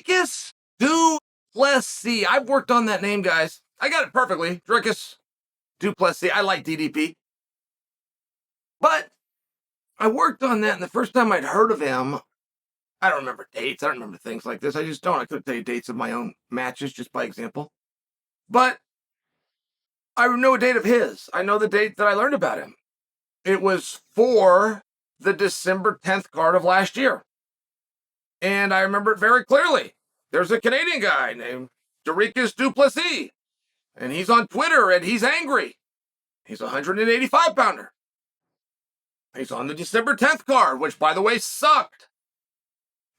Dricus Du Plessi. I've worked on that name, guys. I got it perfectly. Dricus Du Plessi. I like DDP. But I worked on that, and the first time I'd heard of him, I don't remember dates. I don't remember things like this. I just don't. I couldn't tell you dates of my own matches, just by example. But I know a date of his. I know the date that I learned about him. It was for the December 10th card of last year. And I remember it very clearly. There's a Canadian guy named Dricus Du Plessi, and he's on Twitter, and he's angry. He's a 185-pounder. He's on the December 10th card, which, by the way, sucked.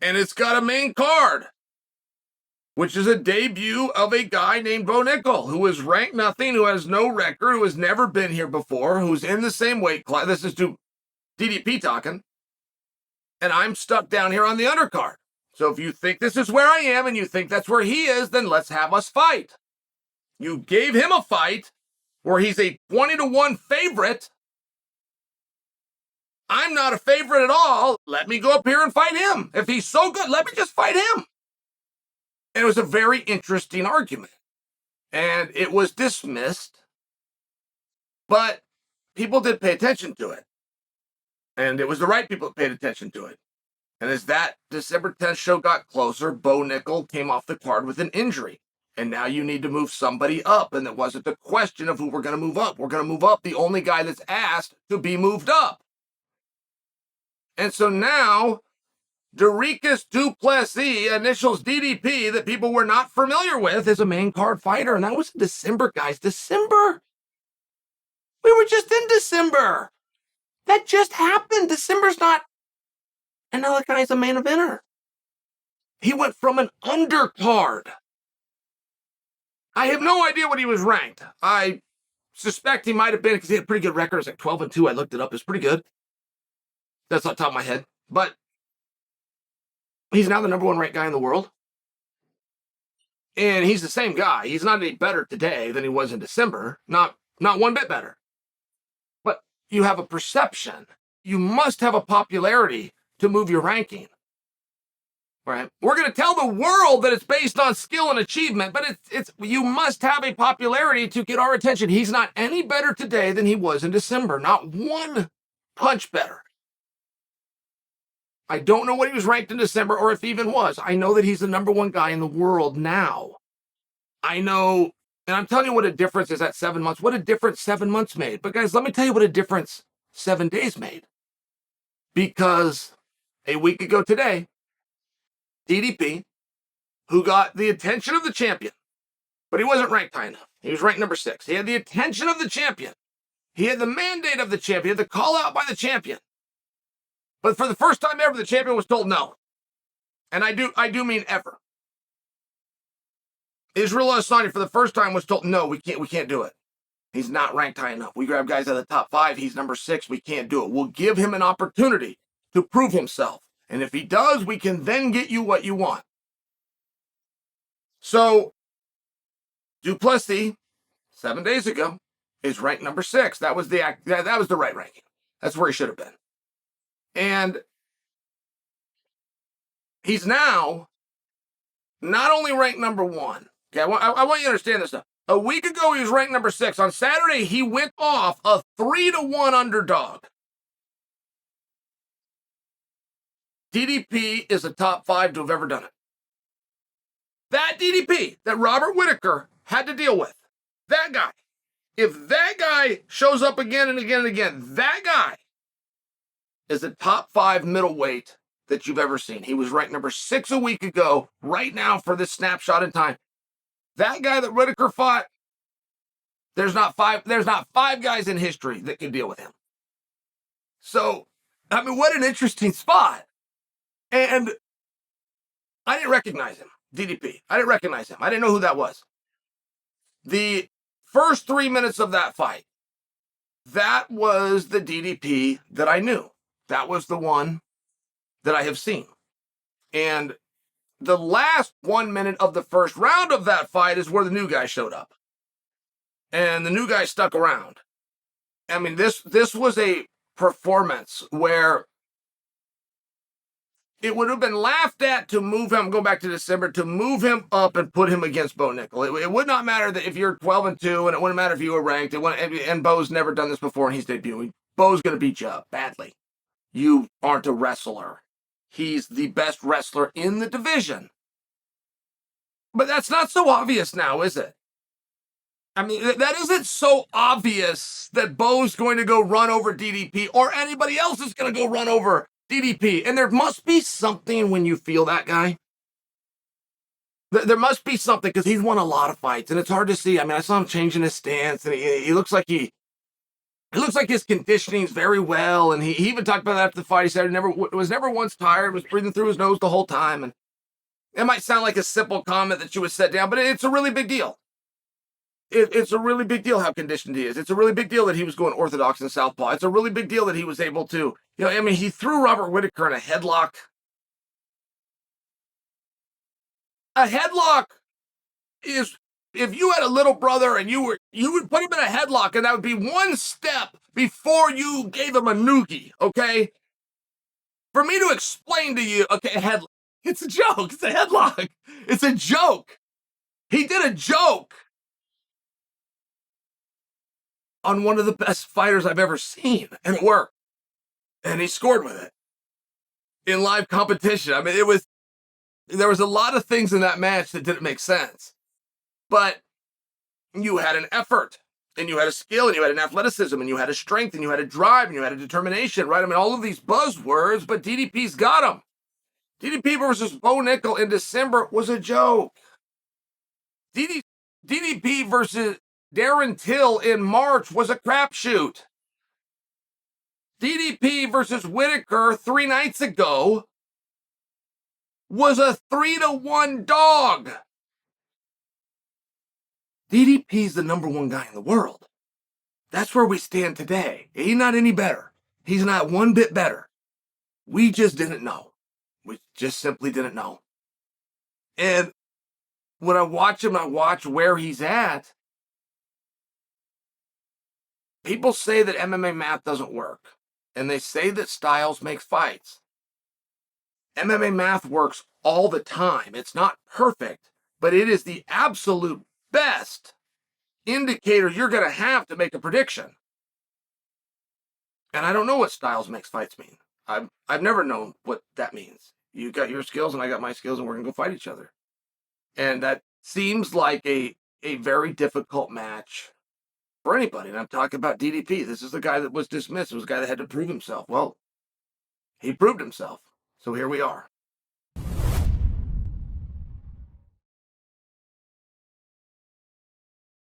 And it's got a main card, which is a debut of a guy named Bo Nickel, who is ranked nothing, who has no record, who has never been here before, who's in the same weight class. This is DDP talking. And I'm stuck down here on the undercard. So if you think this is where I am and you think that's where he is, then let's have us fight. You gave him a fight where he's a 20-1 favorite. I'm not a favorite at all. Let me go up here and fight him. If he's so good, let me just fight him. And it was a very interesting argument. And it was dismissed. But people did pay attention to it. And it was the right people that paid attention to it. And as that December 10th show got closer, Bo Nickel came off the card with an injury. And now you need to move somebody up. And it wasn't the question of who we're going to move up. We're going to move up the only guy that's asked to be moved up. And so now, Dricus Du Plessi, initials DDP, that people were not familiar with, is a main card fighter. And that was December, guys. December? We were just in December. That just happened. December's not another guy's a main eventer. He went from an undercard. I have no idea what he was ranked. I suspect he might have been, because he had a pretty good record. It's like 12-2. I looked it up. It's pretty good. That's on top of my head. But he's now the number one ranked guy in the world. And he's the same guy. He's not any better today than he was in December. Not one bit better. But you have a perception. You must have a popularity to move your ranking. Right? We're going to tell the world that it's based on skill and achievement, but it's you must have a popularity to get our attention. He's not any better today than he was in December. Not one punch better. I don't know what he was ranked in December or if he even was. I know that he's the number one guy in the world now. I know, and I'm telling you what a difference is at 7 months. What a difference 7 months made. But guys, let me tell you what a difference 7 days made. Because a week ago today, DDP, who got the attention of the champion, but he wasn't ranked high enough. He was ranked number 6. He had the attention of the champion. He had the mandate of the champion, the call out by the champion. But for the first time ever, the champion was told no. And I do mean ever. Israel Adesanya for the first time was told, no, we can't do it. He's not ranked high enough. We grab guys out of the top 5. He's number 6. We can't do it. We'll give him an opportunity to prove himself. And if he does, we can then get you what you want. So, Du Plessis, 7 days ago, is ranked number 6. That was the right ranking. That's where he should have been. And he's now not only ranked number 1. Okay, I want you to understand this stuff. A week ago, he was ranked number 6. On Saturday, he went off a 3-1 underdog. DDP is a top 5 to have ever done it. That DDP that Robert Whittaker had to deal with, that guy, if that guy shows up again and again and again, that guy is a top 5 middleweight that you've ever seen. He was ranked number 6 a week ago, right now for this snapshot in time. That guy that Whittaker fought, there's not five guys in history that can deal with him. So, I mean, what an interesting spot. And I didn't recognize him, DDP. I didn't recognize him. I didn't know who that was. The first 3 minutes of that fight, that was the DDP that I knew. That was the one that I have seen. And the last 1 minute of the first round of that fight is where the new guy showed up. And the new guy stuck around. I mean, this was a performance where it would have been laughed at to move him, go back to December, to move him up and put him against Bo Nickel. It would not matter that if you're 12-2, and it wouldn't matter if you were ranked. And Bo's never done this before, and he's debuting. Bo's going to beat you up badly. You aren't a wrestler. He's the best wrestler in the division. But that's not so obvious now, is it? I mean, that isn't so obvious that Bo's going to go run over DDP or anybody else is going to go run over DDP. And there must be something when you feel that guy. There must be something, because he's won a lot of fights and it's hard to see. I mean, I saw him changing his stance, and he looks like he looks like his conditioning's very well. And he even talked about that after the fight. He said he was never once tired, was breathing through his nose the whole time. And it might sound like a simple comment that you would set down, but it's a really big deal. It's a really big deal how conditioned he is. It's a really big deal that he was going orthodox and southpaw. It's a really big deal that he was able to, he threw Robert Whittaker in a headlock. A headlock is, if you had a little brother and you would put him in a headlock, and that would be one step before you gave him a noogie, okay? For me to explain to you, okay, a headlock, it's a joke. It's a headlock. It's a joke. He did a joke on one of the best fighters I've ever seen, and it worked. And he scored with it in live competition. I mean, there was a lot of things in that match that didn't make sense. But you had an effort, and you had a skill, and you had an athleticism, and you had a strength, and you had a drive, and you had a determination, right? I mean, all of these buzzwords, but DDP's got them. DDP versus Bo Nickel in December was a joke. DDP versus Darren Till in March was a crapshoot. DDP versus Whittaker 3 nights ago was a 3-1 dog. DDP's the #1 guy in the world. That's where we stand today. He's not any better. He's not one bit better. We just didn't know. We just simply didn't know. And when I watch him, I watch where he's at. People say that MMA math doesn't work, and they say that styles make fights. MMA math works all the time. It's not perfect, but it is the absolute best indicator you're going to have to make a prediction. And I don't know what styles makes fights mean. I've never known what that means. You got your skills and I got my skills, and we're going to go fight each other. And that seems like a very difficult match for anybody. And I'm talking about DDP. This is the guy that was dismissed. It was the guy that had to prove himself. Well, he proved himself. So here we are.